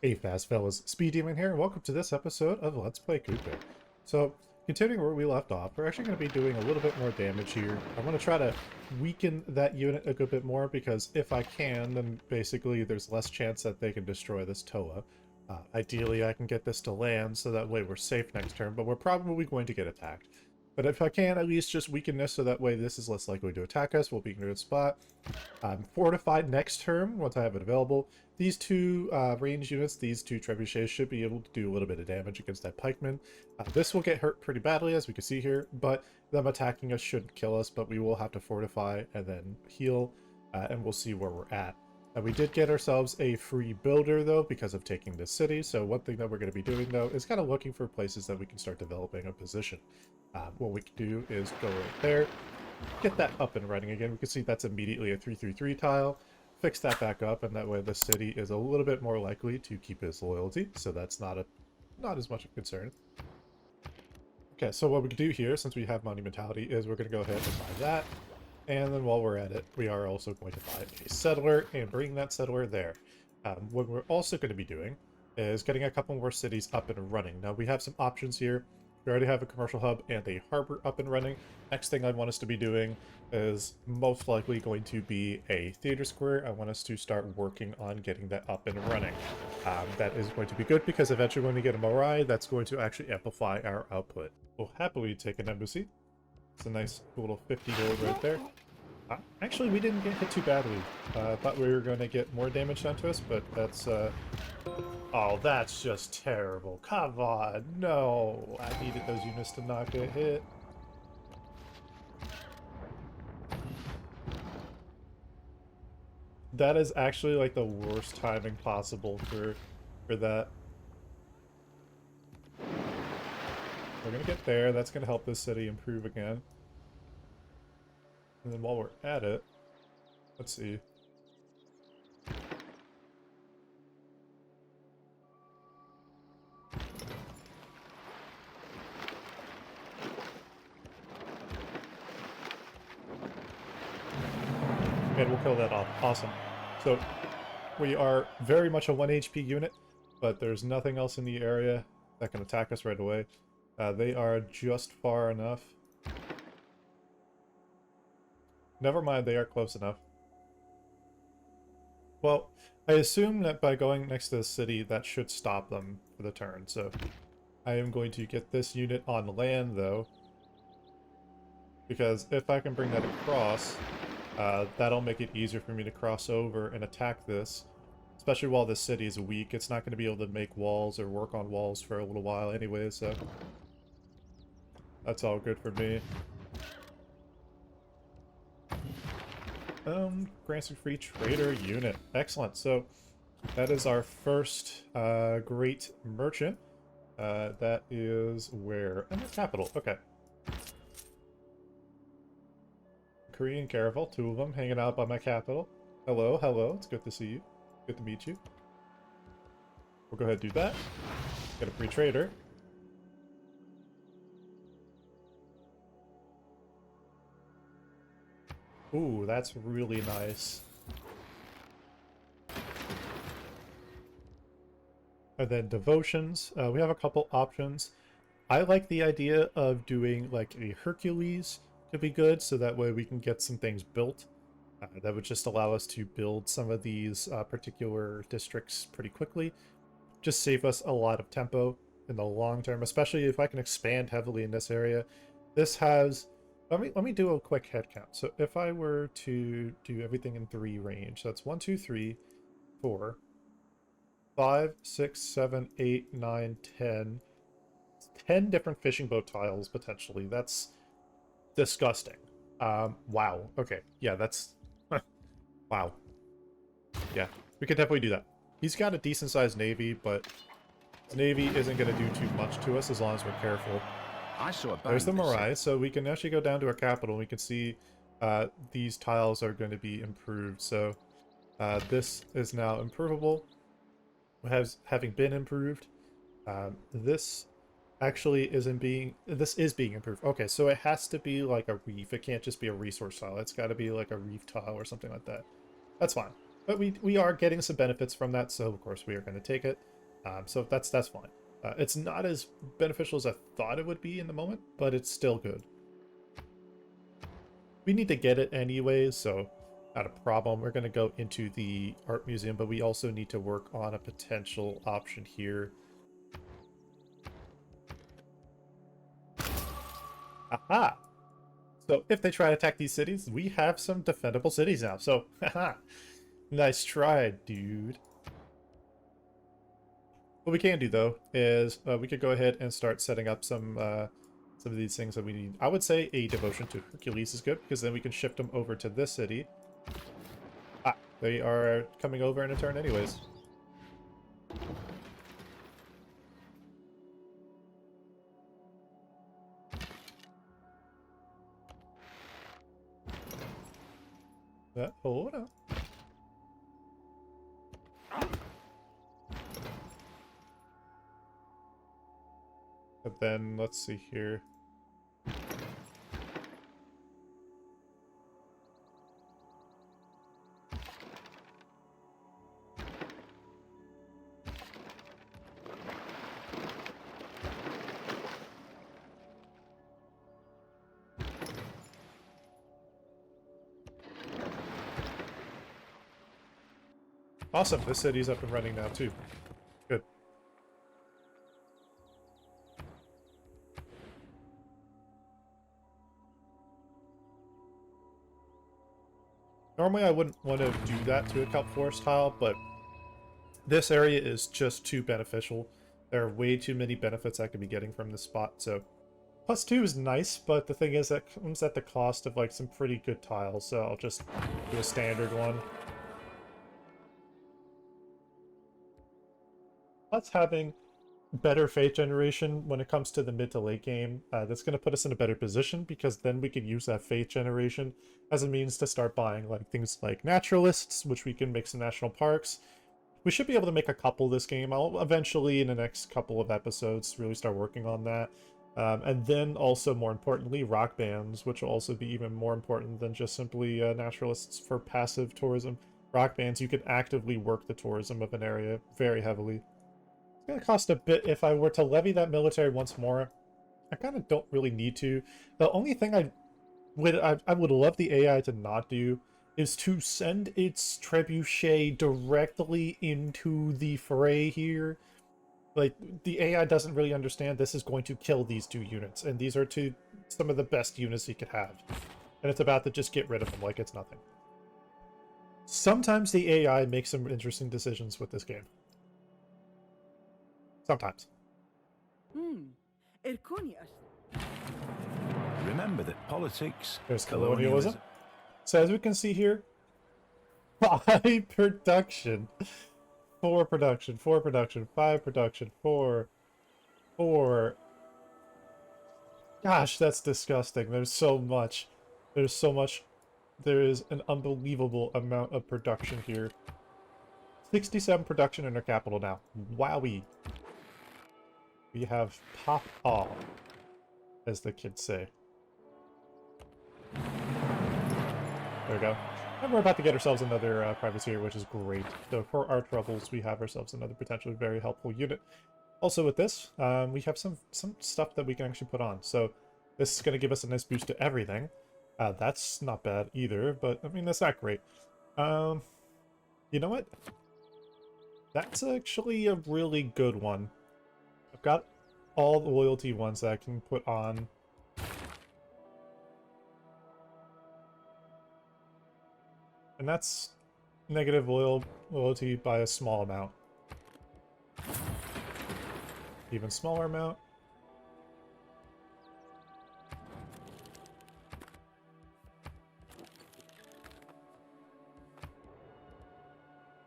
Hey fast fellas, SpeeDMan here, and welcome to this episode of Let's Play Kuka. So, continuing where we left off, we're actually going to be doing a little bit more damage here. I want to try to weaken that unit a good bit more, because if I can, then basically there's less chance that they can destroy this Toa. Ideally, I can get this to land, so that way we're safe next turn, but we're probably going to get attacked. But if I can, at least just weaken this, so that way this is less likely to attack us, we'll be in a good spot. Fortified next turn, once I have it available. These two range units, these two trebuchets, should be able to do a little bit of damage against that pikeman. This will get hurt pretty badly, as we can see here, but them attacking us shouldn't kill us, but we will have to fortify and then heal, and we'll see where we're at. We did get ourselves a free builder, though, because of taking this city, so one thing that we're going to be doing, though, is kind of looking for places that we can start developing a position. What we can do is go right there, get that up and running again. We can see that's immediately a 333 tile. Fix that back up, and that way the city is a little bit more likely to keep his loyalty, so that's not as much of a concern. Okay, so what we can do here, since we have monumentality, is we're going to go ahead and buy that, and then while we're at it, we are also going to buy a settler and bring that settler there. What we're also going to be doing is getting a couple more cities up and running. Now, we have some options here. We already have a commercial hub and a harbor up and running. Next thing I want us to be doing is most likely going to be a theater square. I want us to start working on getting that up and running. That is going to be good because eventually when we get a Morai, that's going to actually amplify our output. We'll happily take an embassy. It's a nice little 50 gold right there. Actually, we didn't get hit too badly. I thought we were going to get more damage done to us, but that's... Oh, that's just terrible. Come on, no. I needed those units to not get hit. That is actually like the worst timing possible for that. We're gonna get there. That's gonna help this city improve again. And then while we're at it, let's see. And we'll kill that off. Awesome. So we are very much a 1 HP unit, but there's nothing else in the area that can attack us right away. They are just far enough. Never mind, they are close enough. Well, I assume that by going next to the city, that should stop them for the turn, so I am going to get this unit on land, though, because if I can bring that across, that'll make it easier for me to cross over and attack this, especially while this city is weak. It's not going to be able to make walls or work on walls for a little while anyway, so that's all good for me. Grants a free trader unit. Excellent. So that is our first great merchant. That is where? In the capital. Okay. Korean Caravel, two of them hanging out by my capital. Hello, hello. It's good to see you. Good to meet you. We'll go ahead and do that. Get a free trader. Ooh, that's really nice. And then devotions. We have a couple options. I like the idea of doing like a Hercules to be good, so that way we can get some things built. That would just allow us to build some of these particular districts pretty quickly. Just save us a lot of tempo in the long term, especially if I can expand heavily in this area. This has... Let me do a quick head count. So if I were to do everything in 3 range, that's 1, 2, 3, 4, 5, 6, 7, 8, 9, 10. 10 different fishing boat tiles, potentially. That's disgusting. Wow. Okay. Yeah, that's... Wow. Yeah, we could definitely do that. He's got a decent-sized navy, but his navy isn't going to do too much to us as long as we're careful. I saw a There's the Morai, so we can actually go down to our capital and we can see these tiles are going to be improved. So this is now improvable, having been improved. This actually this is being improved. Okay, so it has to be like a reef. It can't just be a resource tile. It's got to be like a reef tile or something like that. That's fine. But we are getting some benefits from that, so of course we are going to take it. So that's fine. It's not as beneficial as I thought it would be in the moment, but it's still good. We need to get it anyways, so not a problem. We're going to go into the art museum, but we also need to work on a potential option here. Aha! So if they try to attack these cities, we have some defendable cities now. So, haha! Nice try, dude. What we can do, though, is we could go ahead and start setting up some of these things that we need. I would say a devotion to Hercules is good, because then we can shift them over to this city. Ah, they are coming over in a turn anyways. Hold on. But then, let's see here. Awesome, this city's up and running now too. Good. Normally I wouldn't want to do that to a kelp forest tile, but this area is just too beneficial. There are way too many benefits I could be getting from this spot, so +2 is nice, but the thing is that comes at the cost of like some pretty good tiles, so I'll just do a standard one. Plus having better fate generation when it comes to the mid to late game, that's going to put us in a better position, because then we can use that fate generation as a means to start buying like things like naturalists, which we can make some national parks. We should be able to make a couple this game. I'll eventually in the next couple of episodes really start working on that. And then also, more importantly, rock bands, which will also be even more important than just simply naturalists for passive tourism. Rock bands, you can actively work the tourism of an area very heavily. It's going to cost a bit if I were to levy that military once more. I kind of don't really need to. The only thing I would love the AI to not do is to send its trebuchet directly into the fray here. Like, the AI doesn't really understand this is going to kill these two units, and these are some of the best units you could have. And it's about to just get rid of them like it's nothing. Sometimes the AI makes some interesting decisions with this game. Sometimes. Remember that politics... There's colonialism. So as we can see here, 5 production. 4 production, 4 production, 5 production, 4. Gosh, that's disgusting. There's so much. There's so much. There is an unbelievable amount of production here. 67 production in our capital now. Wowie. We have pop off, as the kids say. There we go. And we're about to get ourselves another privateer, which is great. So for our troubles, we have ourselves another potentially very helpful unit. Also with this, we have some stuff that we can actually put on. So this is going to give us a nice boost to everything. That's not bad either, but I mean, that's not great. You know what? That's actually a really good one. I've got all the loyalty ones that I can put on. And that's negative loyalty by a small amount. Even smaller amount.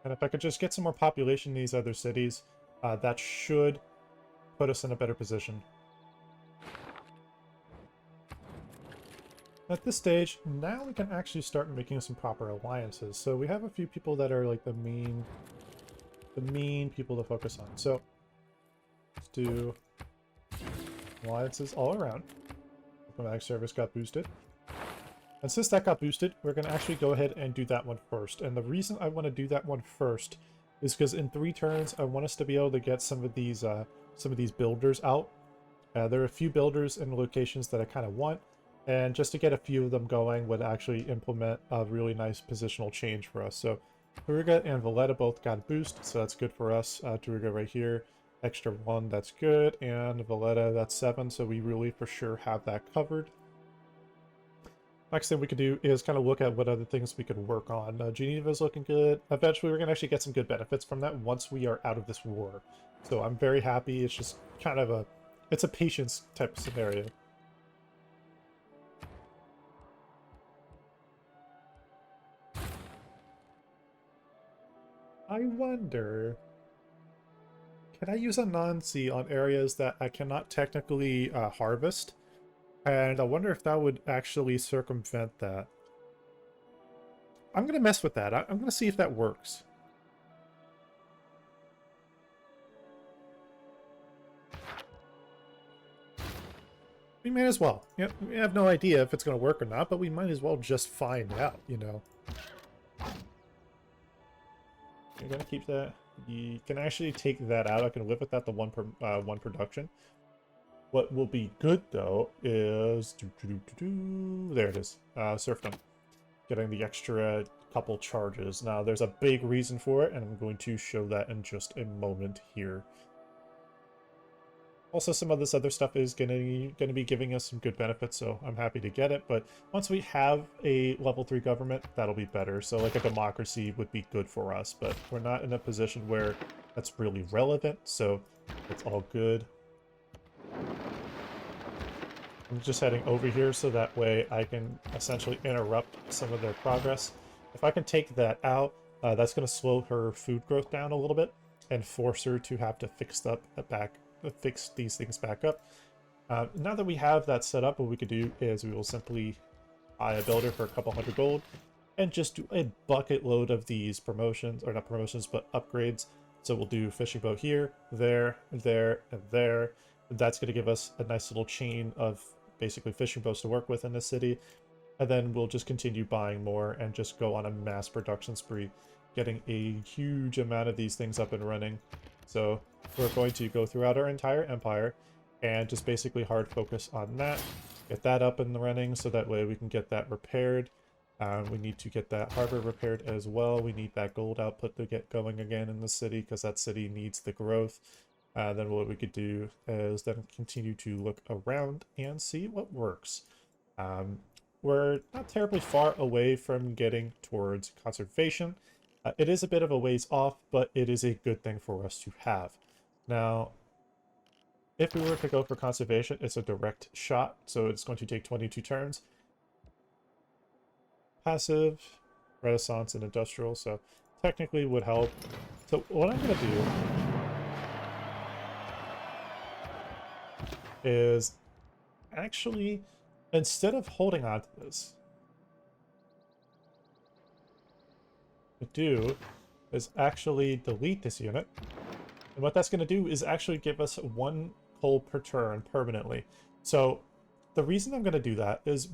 And if I could just get some more population in these other cities, that should put us in a better position. At this stage, now we can actually start making some proper alliances. So we have a few people that are like the main people to focus on. So let's do alliances all around. Diplomatic service got boosted. And since that got boosted, we're going to actually go ahead and do that one first. And the reason I want to do that one first is because in 3 turns, I want us to be able to get some of these builders out. There are a few builders in locations that I kind of want, and just to get a few of them going would actually implement a really nice positional change for us. So Taruga and Valletta both got a boost, so that's good for us. Taruga right here, extra 1, that's good, and Valletta, that's 7, so we really for sure have that covered. Next thing we could do is kind of look at what other things we could work on. Geneva's looking good. Eventually, we're going to actually get some good benefits from that once we are out of this war. So I'm very happy. It's just kind of it's a patience type of scenario. I wonder, can I use a Nancy on areas that I cannot technically harvest? And I wonder if that would actually circumvent that. I'm going to mess with that. I'm going to see if that works. We may as well. Yep, we have no idea if it's going to work or not, but we might as well just find out, you know. You're going to keep that. You can actually take that out. I can live with that, the one production. What will be good, though, is... there it is. Serfdom. Getting the extra couple charges. Now, there's a big reason for it, and I'm going to show that in just a moment here. Also, some of this other stuff is going to be giving us some good benefits, so I'm happy to get it. But once we have a level 3 government, that'll be better. So like a democracy would be good for us, but we're not in a position where that's really relevant, so it's all good. I'm just heading over here so that way I can essentially interrupt some of their progress. If I can take that out, that's going to slow her food growth down a little bit and force her to have to fix these things back up. Now that we have that set up, what we could do is we will simply buy a builder for a couple hundred gold and just do a bucket load of these promotions, or not promotions, but upgrades. So we'll do fishing boat here, there, there, and there. That's going to give us a nice little chain of basically fishing boats to work with in the city. And then we'll just continue buying more and just go on a mass production spree, getting a huge amount of these things up and running. So we're going to go throughout our entire empire and just basically hard focus on that, get that up and running so that way we can get that repaired. We need to get that harbor repaired as well. We need that gold output to get going again in the city because that city needs the growth. Then what we could do is then continue to look around and see what works. We're not terribly far away from getting towards conservation. It is a bit of a ways off, but it is a good thing for us to have. Now, if we were to go for conservation, it's a direct shot, so it's going to take 22 turns. Passive, Renaissance, and Industrial, so technically would help. So what I'm going to do is actually, instead of holding on to this, what to do is actually delete this unit. And what that's going to do is actually give us 1 coal per turn permanently. So the reason I'm going to do that is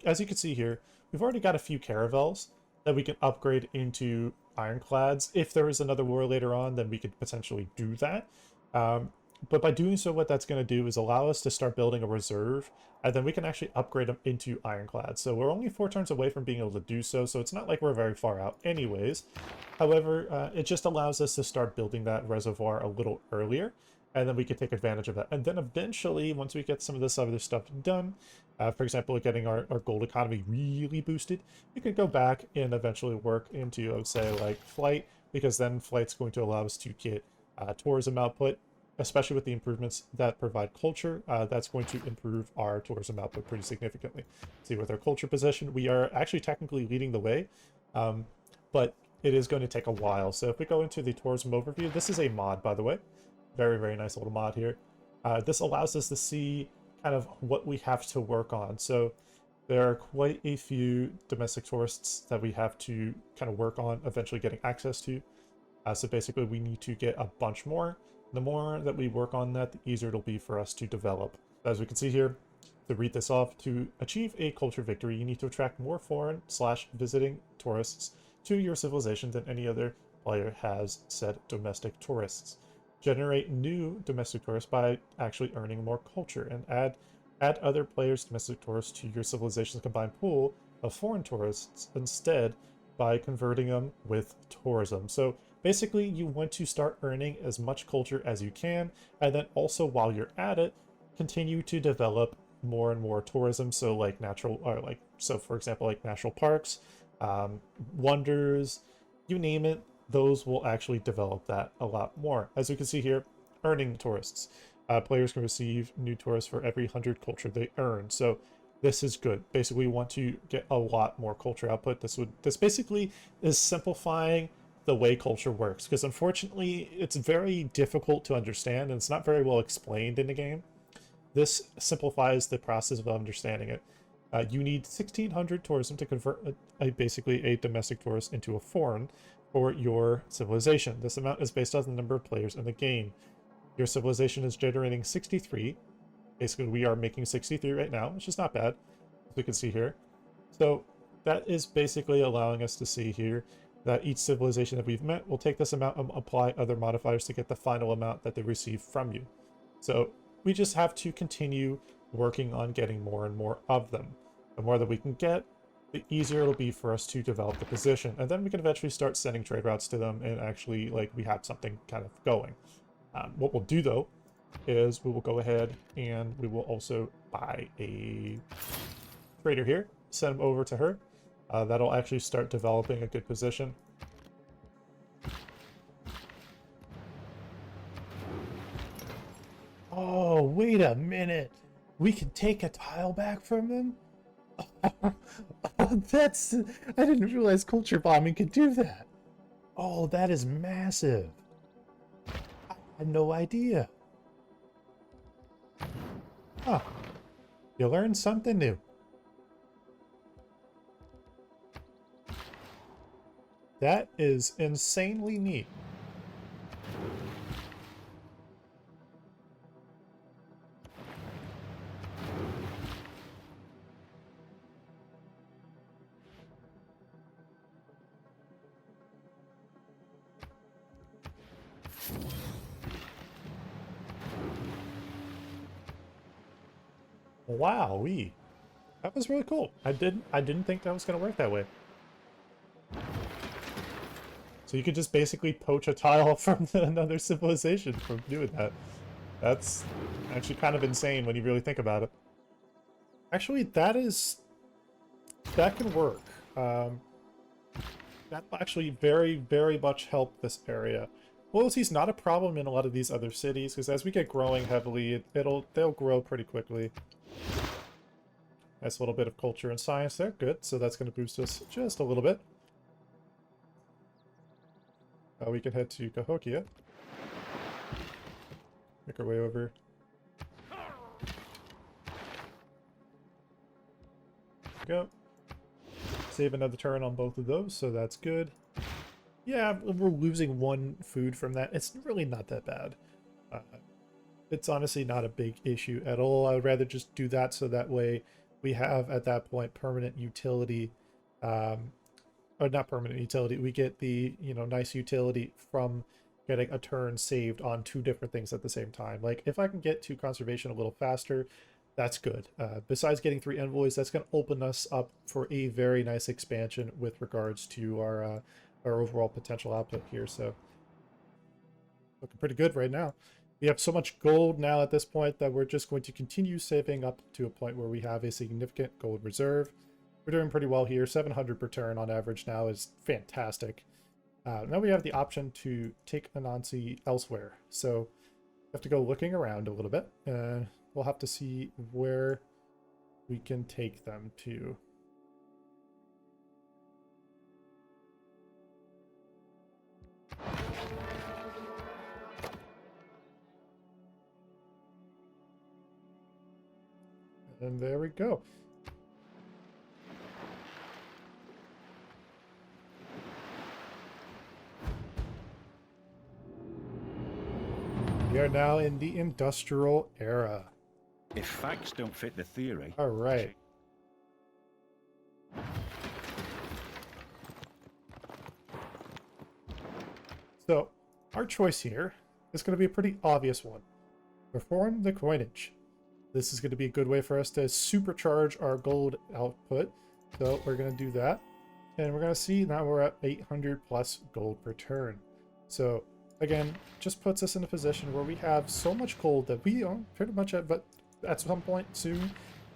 as you can see here, we've already got a few caravels that we can upgrade into ironclads. If there is another war later on, then we could potentially do that. But by doing so, what that's going to do is allow us to start building a reserve, and then we can actually upgrade them into ironclads. So we're only 4 turns away from being able to do so, so it's not like we're very far out anyways. However, it just allows us to start building that reservoir a little earlier, and then we can take advantage of that. And then eventually, once we get some of this other stuff done, for example, getting our gold economy really boosted, we could go back and eventually work into, I would say, like flight, because then flight's going to allow us to get tourism output, especially with the improvements that provide culture. That's going to improve our tourism output pretty significantly. See, with our culture position, we are actually technically leading the way, but it is going to take a while. So if we go into the tourism overview, this is a mod, by the way. Very, very nice little mod here. This allows us to see kind of what we have to work on. So there are quite a few domestic tourists that we have to kind of work on eventually getting access to. So basically we need to get a bunch more. The more that we work on that, the easier it'll be for us to develop. As we can see here, To read this off, to achieve a culture victory, you need to attract more foreign/visiting tourists to your civilization than any other player has said domestic tourists. Generate new domestic tourists by actually earning more culture, and add other players' domestic tourists to your civilization's combined pool of foreign tourists instead by converting them with tourism. So basically, you want to start earning as much culture as you can, and then also while you're at it, continue to develop more and more tourism. So like natural, or like, so for example, like natural parks, wonders, you name it, those will actually develop that a lot more. As you can see here, earning tourists. Players can receive new tourists for every 100 culture they earn. So this is good. Basically, we want to get a lot more culture output. This basically is simplifying the way culture works, because unfortunately it's very difficult to understand and it's not very well explained in the game. This simplifies the process of understanding it. You need 1,600 tourism to convert basically a domestic tourist into a foreign for your civilization. This amount is based on the number of players in the game. Your civilization is generating 63. Basically, we are making 63 right now, which is not bad, as we can see here. So that is basically allowing us to see here that each civilization that we've met will take this amount and apply other modifiers to get the final amount that they receive from you. So we just have to continue working on getting more and more of them. The more that we can get, the easier it'll be for us to develop the position. And then we can eventually start sending trade routes to them and actually, like, we have something kind of going. What we'll do, though, is we will go ahead and we will also buy a trader here, send him over to her. That'll actually start developing a good position. Oh, wait a minute. We can take a tile back from them? That's... I didn't realize culture bombing could do that. Oh, that is massive. I had no idea. Huh. You learned something new. That is insanely neat. Wowee. That was really cool. I didn't think that was gonna work that way. So you could just basically poach a tile from another civilization from doing that. That's actually kind of insane when you really think about it. Actually, that can work. That actually very much help this area. Loyalty's not a problem in a lot of these other cities, because as we get growing heavily, they'll grow pretty quickly. Nice little bit of culture and science there. Good. So that's going to boost us just a little bit. We can head to Cahokia. Make our way over. Go. Save another turn on both of those, so that's good. Yeah, we're losing one food from that. It's really not that bad. It's honestly not a big issue at all. I would rather just do that so that way we have, at that point, permanent utility. Or not permanent utility. We get the, nice utility from getting a turn saved on two different things at the same time. Like, if I can get to conservation a little faster, that's good. Besides getting 3 envoys, that's going to open us up for a very nice expansion with regards to our overall potential output here. So, looking pretty good right now. We have so much gold now at this point that we're just going to continue saving up to a point where we have a significant gold reserve. We're doing pretty well here. 700 per turn on average now is fantastic. Now we have the option to take Anansi elsewhere. So we have to go looking around a little bit. We'll have to see where we can take them to. And there we go. We are now in the industrial era. If facts don't fit the theory... All right. So, our choice here is going to be a pretty obvious one. Perform the coinage. This is going to be a good way for us to supercharge our gold output. So we're going to do that. And we're going to see now we're at 800 plus gold per turn. So again, just puts us in a position where we have so much gold that we pretty much at some point soon,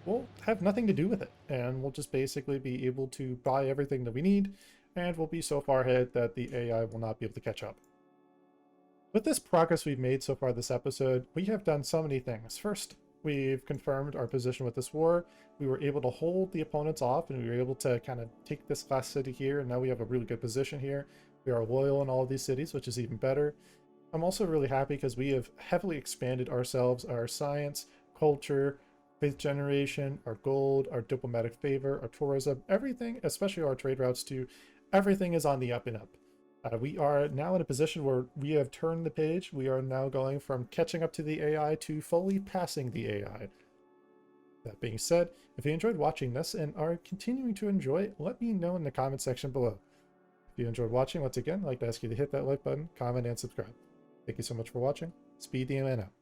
we'll have nothing to do with it. And we'll just basically be able to buy everything that we need. And we'll be so far ahead that the AI will not be able to catch up. With this progress we've made so far this episode, we have done so many things. First, we've confirmed our position with this war. We were able to hold the opponents off, and we were able to kind of take this last city here, and now we have a really good position here. We are loyal in all of these cities, which is even better. I'm also really happy because we have heavily expanded ourselves, our science, culture, faith generation, our gold, our diplomatic favor, our tourism, everything, especially our trade routes too, everything is on the up and up. We are now in a position where we have turned the page. We are now going from catching up to the AI to fully passing the AI. That being said, if you enjoyed watching this and are continuing to enjoy it, let me know in the comment section below. If you enjoyed watching, once again, I'd like to ask you to hit that like button, comment, and subscribe. Thank you so much for watching. SpeeDMan out.